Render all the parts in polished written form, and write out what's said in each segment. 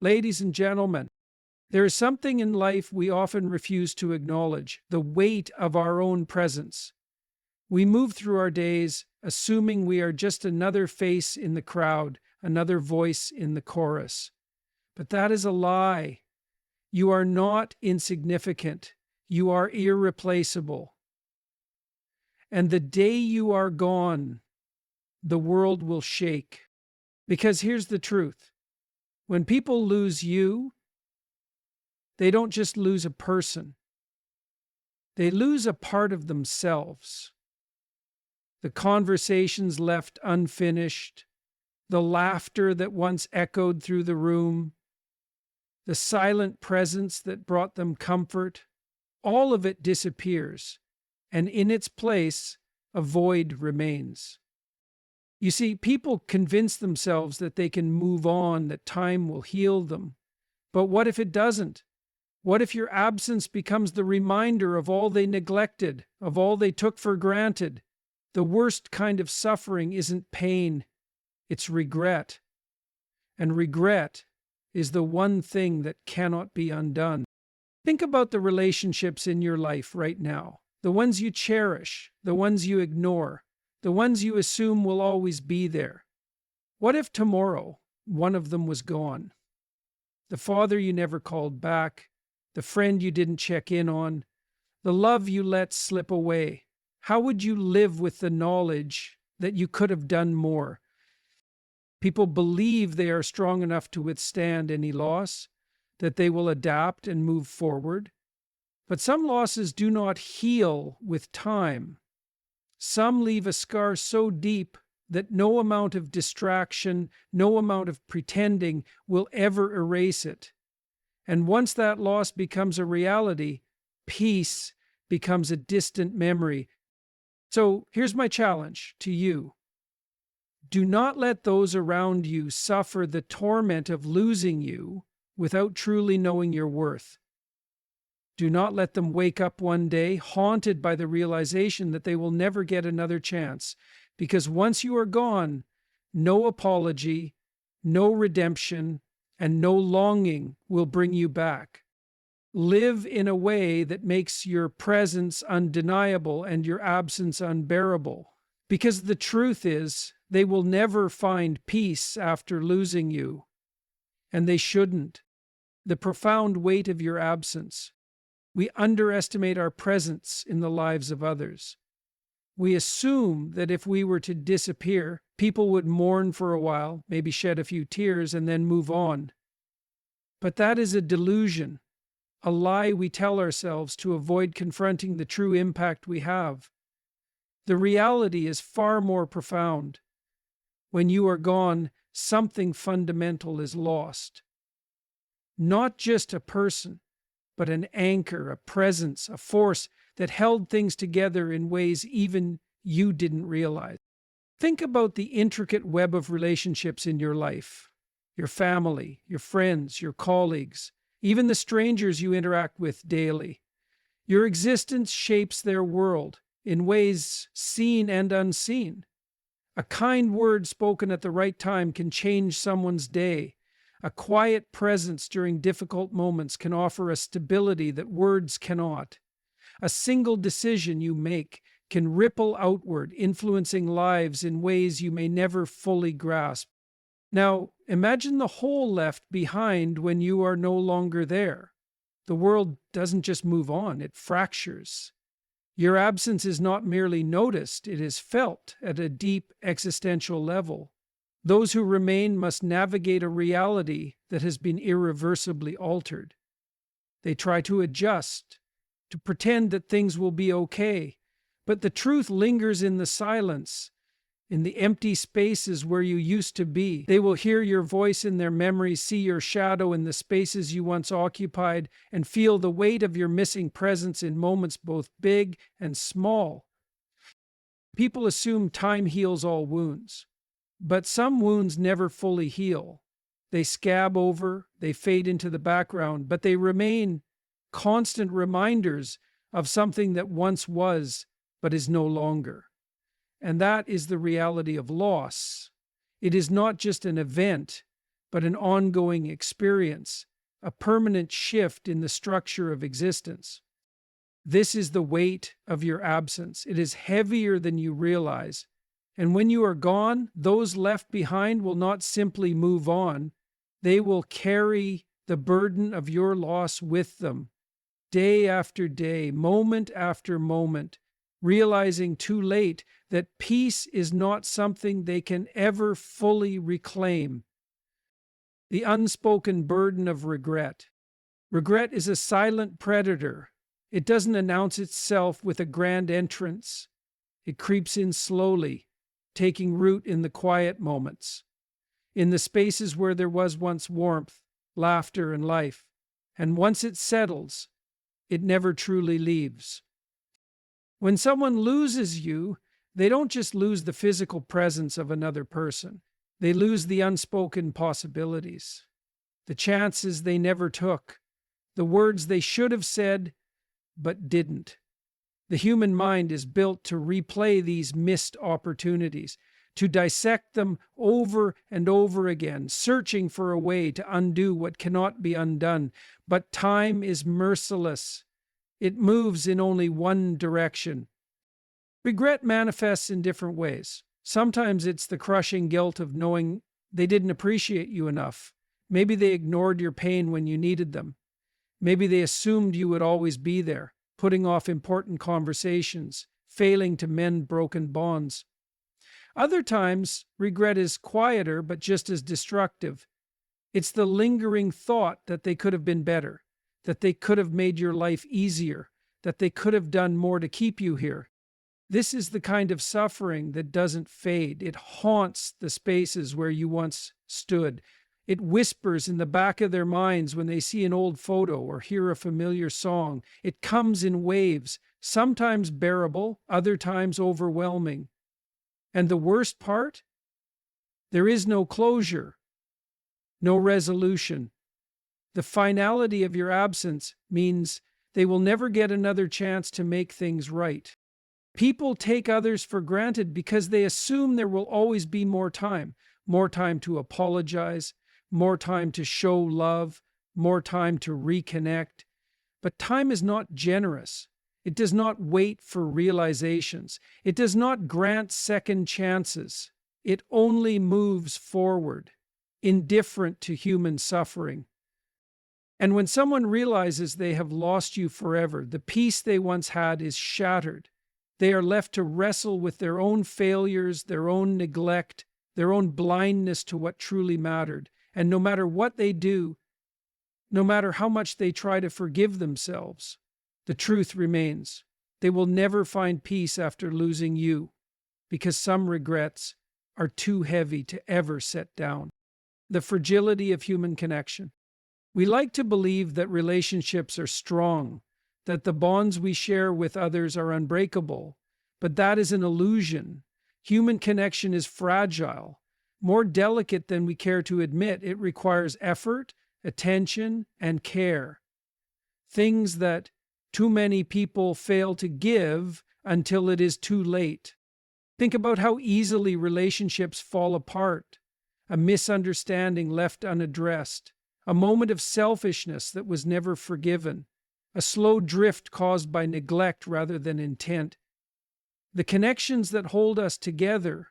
Ladies and gentlemen, there is something in life we often refuse to acknowledge: the weight of our own presence. We move through our days assuming we are just another face in the crowd, another voice in the chorus. But that is a lie. You are not insignificant. You are irreplaceable. And the day you are gone, the world will shake. Because here's the truth: when people lose you, they don't just lose a person, they lose a part of themselves. The conversations left unfinished, the laughter that once echoed through the room, the silent presence that brought them comfort, all of it disappears, and in its place, a void remains. You see, people convince themselves that they can move on, that time will heal them. But what if it doesn't? What if your absence becomes the reminder of all they neglected, of all they took for granted? The worst kind of suffering isn't pain, it's regret. And regret is the one thing that cannot be undone. Think about the relationships in your life right now, the ones you cherish, the ones you ignore, the ones you assume will always be there. What if tomorrow one of them was gone? The father you never called back, the friend you didn't check in on, the love you let slip away. How would you live with the knowledge that you could have done more? People believe they are strong enough to withstand any loss, that they will adapt and move forward. But some losses do not heal with time. Some leave a scar so deep that no amount of distraction, no amount of pretending will ever erase it. And once that loss becomes a reality, peace becomes a distant memory. So here's my challenge to you. Do not let those around you suffer the torment of losing you without truly knowing your worth. Do not let them wake up one day haunted by the realization that they will never get another chance, because once you are gone, no apology, no redemption, and no longing will bring you back. Live in a way that makes your presence undeniable and your absence unbearable, because the truth is, they will never find peace after losing you, and they shouldn't. The profound weight of your absence. We underestimate our presence in the lives of others. We assume that if we were to disappear, people would mourn for a while, maybe shed a few tears, and then move on. But that is a delusion, a lie we tell ourselves to avoid confronting the true impact we have. The reality is far more profound. When you are gone, something fundamental is lost. Not just a person, but an anchor, a presence, a force that held things together in ways even you didn't realize. Think about the intricate web of relationships in your life, your family, your friends, your colleagues, even the strangers you interact with daily. Your existence shapes their world in ways seen and unseen. A kind word spoken at the right time can change someone's day. A quiet presence during difficult moments can offer a stability that words cannot. A single decision you make can ripple outward, influencing lives in ways you may never fully grasp. Now, imagine the hole left behind when you are no longer there. The world doesn't just move on, it fractures. Your absence is not merely noticed, it is felt at a deep existential level. Those who remain must navigate a reality that has been irreversibly altered. They try to adjust, to pretend that things will be okay, but the truth lingers in the silence, in the empty spaces where you used to be. They will hear your voice in their memories, see your shadow in the spaces you once occupied, and feel the weight of your missing presence in moments both big and small. People assume time heals all wounds. But some wounds never fully heal. They scab over, they fade into the background, but they remain constant reminders of something that once was, but is no longer. And that is the reality of loss. It is not just an event, but an ongoing experience, a permanent shift in the structure of existence. This is the weight of your absence. It is heavier than you realize. And when you are gone, those left behind will not simply move on, they will carry the burden of your loss with them, day after day, moment after moment, realizing too late that peace is not something they can ever fully reclaim. The unspoken burden of regret. Regret is a silent predator. It doesn't announce itself with a grand entrance. It creeps in slowly, taking root in the quiet moments, in the spaces where there was once warmth, laughter, and life. And once it settles, it never truly leaves. When someone loses you, they don't just lose the physical presence of another person. They lose the unspoken possibilities, the chances they never took, the words they should have said but didn't. The human mind is built to replay these missed opportunities, to dissect them over and over again, searching for a way to undo what cannot be undone. But time is merciless. It moves in only one direction. Regret manifests in different ways. Sometimes it's the crushing guilt of knowing they didn't appreciate you enough. Maybe they ignored your pain when you needed them. Maybe they assumed you would always be there, putting off important conversations, failing to mend broken bonds. Other times, regret is quieter but just as destructive. It's the lingering thought that they could have been better, that they could have made your life easier, that they could have done more to keep you here. This is the kind of suffering that doesn't fade. It haunts the spaces where you once stood. It whispers in the back of their minds when they see an old photo or hear a familiar song. It comes in waves, sometimes bearable, other times overwhelming. And the worst part? There is no closure, no resolution. The finality of your absence means they will never get another chance to make things right. People take others for granted because they assume there will always be more time to apologize, more time to show love, more time to reconnect. But time is not generous. It does not wait for realizations. It does not grant second chances. It only moves forward, indifferent to human suffering. And when someone realizes they have lost you forever, the peace they once had is shattered. They are left to wrestle with their own failures, their own neglect, their own blindness to what truly mattered. And no matter what they do, no matter how much they try to forgive themselves, the truth remains. They will never find peace after losing you, because some regrets are too heavy to ever set down. The fragility of human connection. We like to believe that relationships are strong, that the bonds we share with others are unbreakable, but that is an illusion. Human connection is fragile, more delicate than we care to admit. It requires effort, attention, and care. Things that too many people fail to give until it is too late. Think about how easily relationships fall apart. A misunderstanding left unaddressed, a moment of selfishness that was never forgiven, a slow drift caused by neglect rather than intent. The connections that hold us together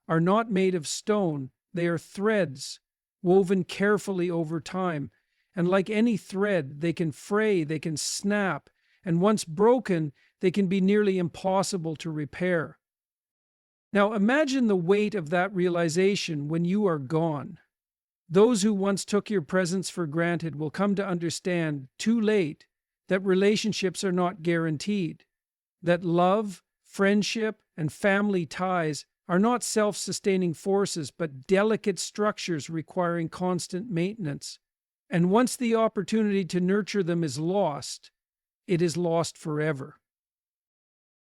are not made of stone. They are threads, woven carefully over time. And like any thread, they can fray, they can snap, and once broken, they can be nearly impossible to repair. Now imagine the weight of that realization when you are gone. Those who once took your presence for granted will come to understand, too late, that relationships are not guaranteed, that love, friendship, and family ties are not self-sustaining forces, but delicate structures requiring constant maintenance. And once the opportunity to nurture them is lost, it is lost forever.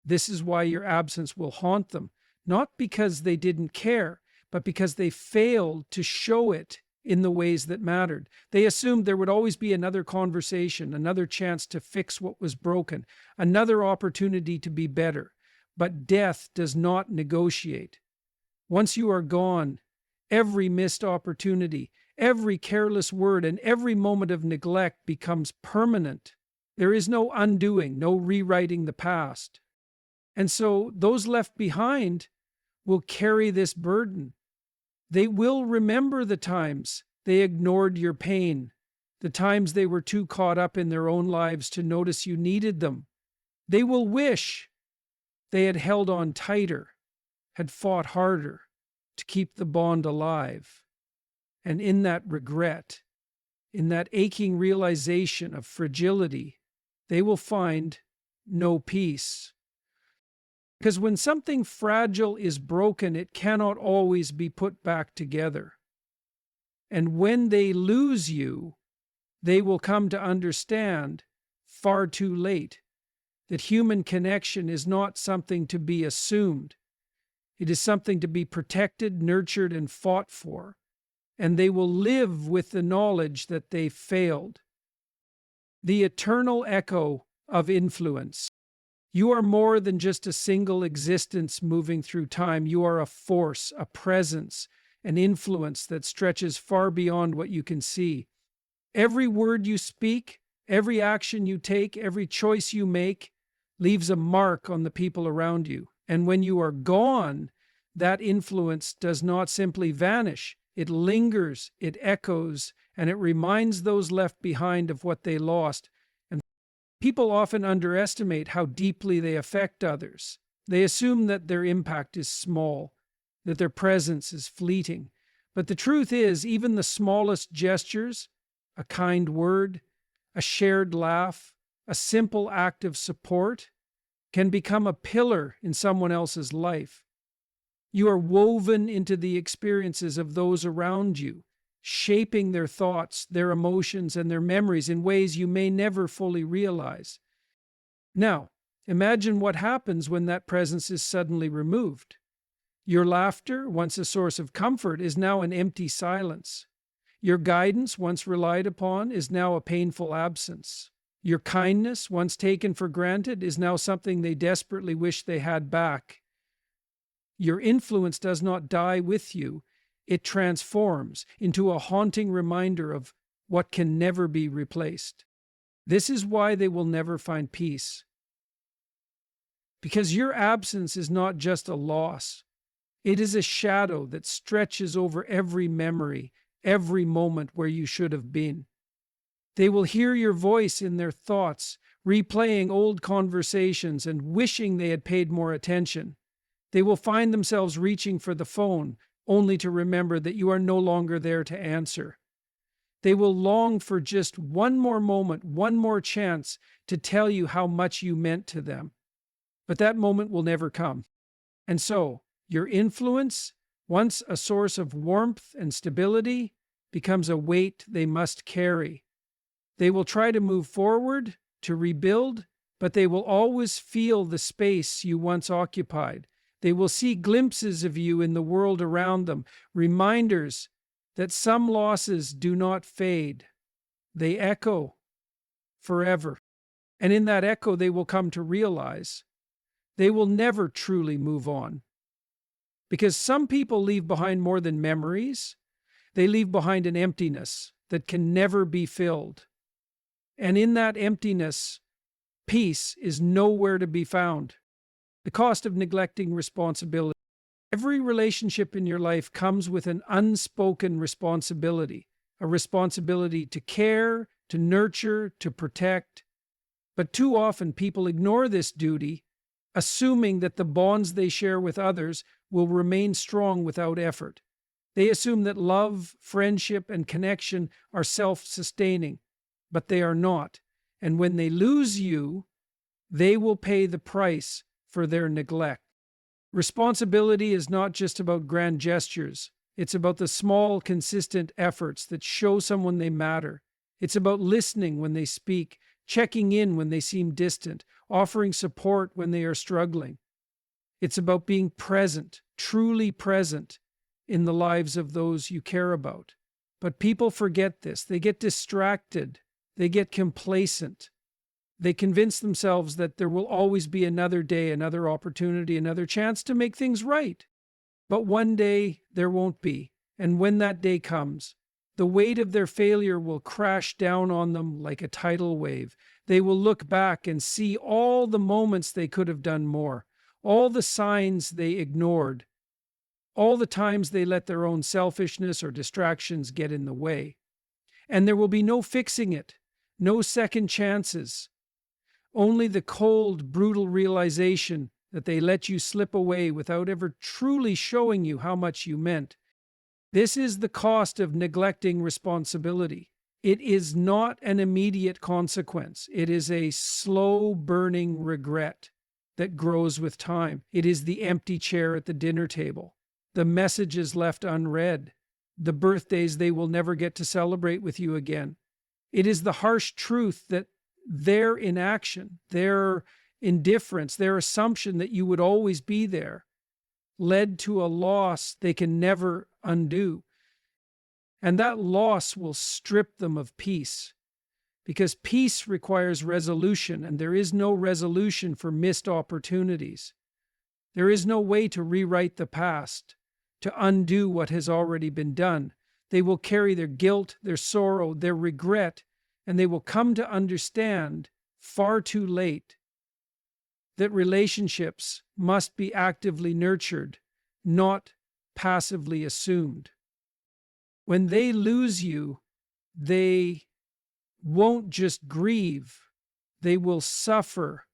This is why your absence will haunt them, not because they didn't care, but because they failed to show it in the ways that mattered. They assumed there would always be another conversation, another chance to fix what was broken, another opportunity to be better. But death does not negotiate. Once you are gone, every missed opportunity, every careless word and every moment of neglect becomes permanent. There is no undoing, no rewriting the past. And so those left behind will carry this burden. They will remember the times they ignored your pain, the times they were too caught up in their own lives to notice you needed them. They will wish they had held on tighter, had fought harder to keep the bond alive. And in that regret, in that aching realization of fragility, they will find no peace. Because when something fragile is broken, it cannot always be put back together. And when they lose you, they will come to understand, far too late, that human connection is not something to be assumed. It is something to be protected, nurtured, and fought for. And they will live with the knowledge that they failed. The eternal echo of influence. You are more than just a single existence moving through time. You are a force, a presence, an influence that stretches far beyond what you can see. Every word you speak, every action you take, every choice you make leaves a mark on the people around you. And when you are gone, that influence does not simply vanish. It lingers, it echoes, and it reminds those left behind of what they lost. And people often underestimate how deeply they affect others. They assume that their impact is small, that their presence is fleeting. But the truth is, even the smallest gestures, a kind word, a shared laugh, a simple act of support, can become a pillar in someone else's life. You are woven into the experiences of those around you, shaping their thoughts, their emotions, and their memories in ways you may never fully realize. Now, imagine what happens when that presence is suddenly removed. Your laughter, once a source of comfort, is now an empty silence. Your guidance, once relied upon, is now a painful absence. Your kindness, once taken for granted, is now something they desperately wish they had back. Your influence does not die with you. It transforms into a haunting reminder of what can never be replaced. This is why they will never find peace. Because your absence is not just a loss. It is a shadow that stretches over every memory, every moment where you should have been. They will hear your voice in their thoughts, replaying old conversations and wishing they had paid more attention. They will find themselves reaching for the phone, only to remember that you are no longer there to answer. They will long for just one more moment, one more chance to tell you how much you meant to them. But that moment will never come. And so, your influence, once a source of warmth and stability, becomes a weight they must carry. They will try to move forward, to rebuild, but they will always feel the space you once occupied. They will see glimpses of you in the world around them, reminders that some losses do not fade. They echo forever. And in that echo, they will come to realize they will never truly move on. Because some people leave behind more than memories. They leave behind an emptiness that can never be filled. And in that emptiness, peace is nowhere to be found. The cost of neglecting responsibility. Every relationship in your life comes with an unspoken responsibility, a responsibility to care, to nurture, to protect. But too often people ignore this duty, assuming that the bonds they share with others will remain strong without effort. They assume that love, friendship, and connection are self-sustaining, but they are not. And when they lose you, they will pay the price for their neglect. Responsibility is not just about grand gestures. It's about the small, consistent efforts that show someone they matter. It's about listening when they speak, checking in when they seem distant, offering support when they are struggling. It's about being present, truly present, in the lives of those you care about. But people forget this. They get distracted. They get complacent. They convince themselves that there will always be another day, another opportunity, another chance to make things right. But one day there won't be. And when that day comes, The weight of their failure will crash down on them like a tidal wave. They will look back and see all the moments they could have done more, all the signs they ignored, all the times they let their own selfishness or distractions get in the way. And there will be no fixing it, no second chances, only the cold, brutal realization that they let you slip away without ever truly showing you how much you meant. This is the cost of neglecting responsibility. It is not an immediate consequence. It is a slow burning regret that grows with time. It is the empty chair at the dinner table, the messages left unread, the birthdays they will never get to celebrate with you again. It is the harsh truth that their inaction, their indifference, their assumption that you would always be there led to a loss they can never undo. And that loss will strip them of peace, because peace requires resolution, and there is no resolution for missed opportunities. There is no way to rewrite the past, to undo what has already been done. They will carry their guilt, their sorrow, their regret, and they will come to understand far too late that relationships must be actively nurtured, not passively assumed. When they lose you, they won't just grieve, they will suffer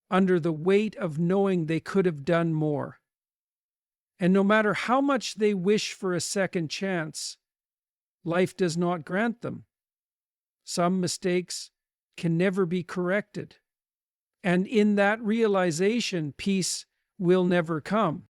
under the weight of knowing they could have done more. And no matter how much they wish for a second chance, life does not grant them. Some mistakes can never be corrected. And in that realization, peace will never come.